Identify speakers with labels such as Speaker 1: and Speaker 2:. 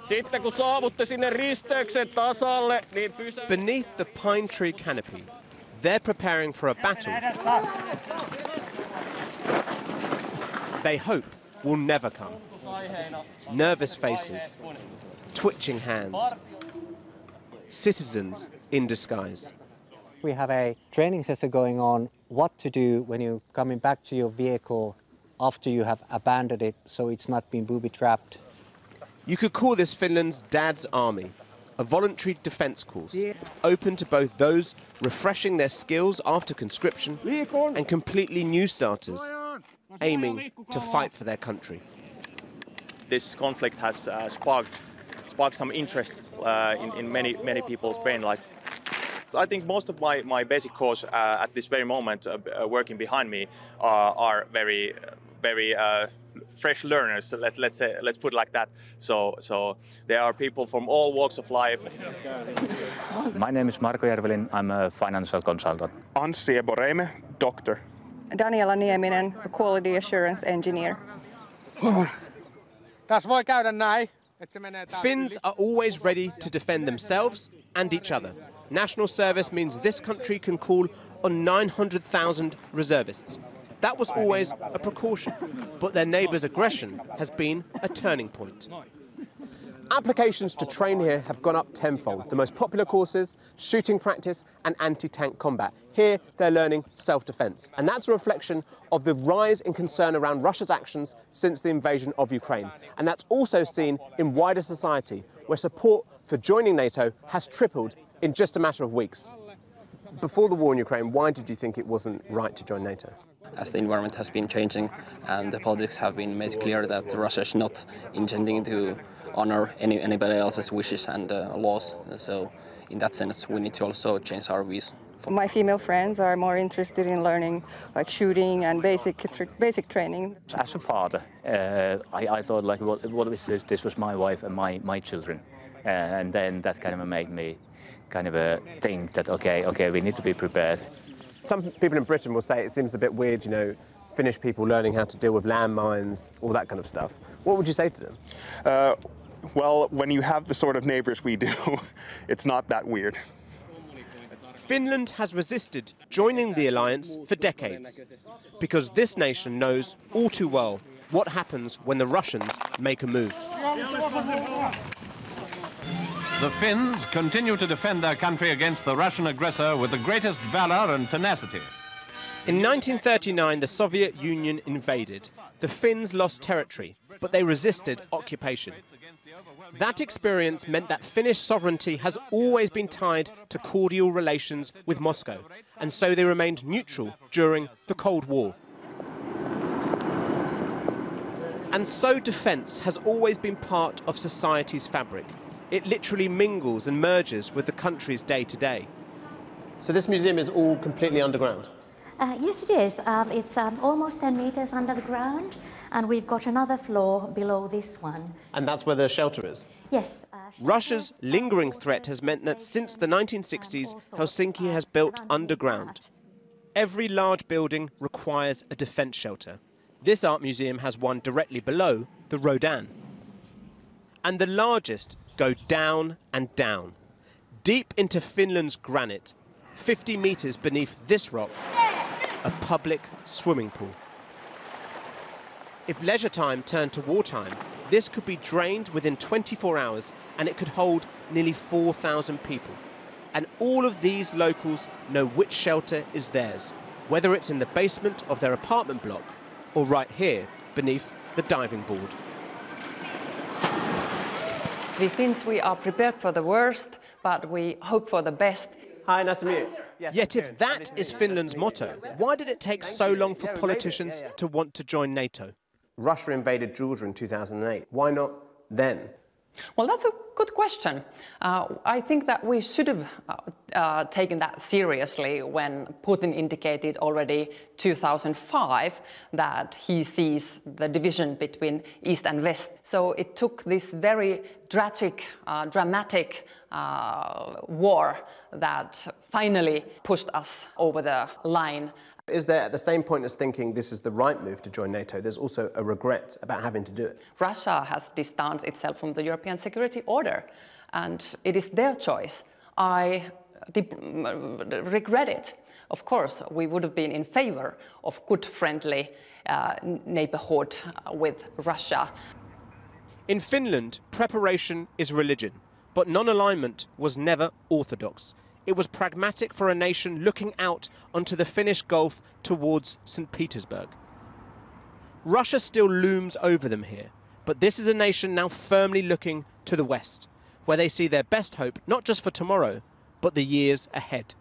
Speaker 1: Sitten kun saavutte sinne risteyksen tasalle, niin
Speaker 2: Beneath the pine tree canopy, they're preparing for a battle they hope will never come. Nervous faces, twitching hands, citizens in disguise.
Speaker 3: We have a training session going on what to do when you're coming back to your vehicle after you have abandoned it so it's not been booby-trapped.
Speaker 2: You could call this Finland's Dad's Army, a voluntary defence course, open to both those refreshing their skills after conscription and completely new starters, aiming to fight for their country.
Speaker 4: This conflict has sparked some interest in many people's brain. Like, I think most of my basic course at this very moment, working behind me, are very fresh learners. Let's put it like that. So there are people from all walks of life.
Speaker 5: My name is Marko Järvelin. I'm a financial consultant.
Speaker 6: Anssi Eboreime, doctor.
Speaker 7: Daniela Nieminen, a quality assurance engineer.
Speaker 2: Finns are always ready to defend themselves and each other. National service means this country can call on 900,000 reservists. That was always a precaution, but their neighbours' aggression has been a turning point. Applications to train here have gone up tenfold. The most popular courses, shooting practice and anti-tank combat. Here they're learning self-defence, and that's a reflection of the rise in concern around Russia's actions since the invasion of Ukraine. And that's also seen in wider society, where support for joining NATO has tripled in just a matter of weeks. Before the war in Ukraine, why did you think it wasn't right to join NATO?
Speaker 8: As the environment has been changing and the politics have been made clear that Russia is not intending to honor anybody else's wishes and laws. So in that sense, we need to also change our views.
Speaker 7: My female friends are more interested in learning like shooting and basic training.
Speaker 5: As a father, I thought like, what if this was my wife and my children? And then that kind of made me kind of think that, okay, we need to be prepared.
Speaker 2: Some people in Britain will say it seems a bit weird, you know, Finnish people learning how to deal with landmines, all that kind of stuff. What would you say to them?
Speaker 6: Well, when you have the sort of neighbours we do, it's not that weird.
Speaker 2: Finland has resisted joining the alliance for decades, because this nation knows all too well what happens when the Russians make a move.
Speaker 9: The Finns continue to defend their country against the Russian aggressor with the greatest valor and tenacity.
Speaker 2: In 1939, the Soviet Union invaded. The Finns lost territory, but they resisted occupation. That experience meant that Finnish sovereignty has always been tied to cordial relations with Moscow, and so they remained neutral during the Cold War. And so defence has always been part of society's fabric. It literally mingles and merges with the country's day-to-day. So this museum is all completely underground?
Speaker 10: Yes, it is. It's almost 10 meters under the ground, and we've got another floor below this one.
Speaker 2: And that's where the shelter is?
Speaker 10: Yes.
Speaker 2: Russia's lingering threat has meant that since the 1960s, Helsinki has built underground. Every large building requires a defence shelter. This art museum has one directly below the Rodan. And the largest go down and down, deep into Finland's granite, 50 metres beneath this rock, a public swimming pool. If leisure time turned to wartime, this could be drained within 24 hours and it could hold nearly 4,000 people. And all of these locals know which shelter is theirs, whether it's in the basement of their apartment block or right here beneath the diving board.
Speaker 11: We Finns, we are prepared for the worst, but we hope for the best.
Speaker 2: Hi, nice to meet you. Yes, yet if that is Finland's motto, why did it take so long for politicians to want to join NATO? Russia invaded Georgia in 2008. Why not then?
Speaker 11: Well, that's a good question. I think that we should have taken that seriously when Putin indicated already 2005 that he sees the division between East and West. So it took this very tragic, dramatic war that finally pushed us over the line.
Speaker 2: Is there, at the same point as thinking this is the right move to join NATO, there's also a regret about having to do it?
Speaker 11: Russia has distanced itself from the European security order, and it is their choice. I regret it. Of course, we would have been in favor of good, friendly neighborhood with Russia.
Speaker 2: In Finland, preparation is religion, but non-alignment was never orthodox. It was pragmatic for a nation looking out onto the Finnish Gulf towards St Petersburg. Russia still looms over them here, but this is a nation now firmly looking to the west, where they see their best hope not just for tomorrow, but the years ahead.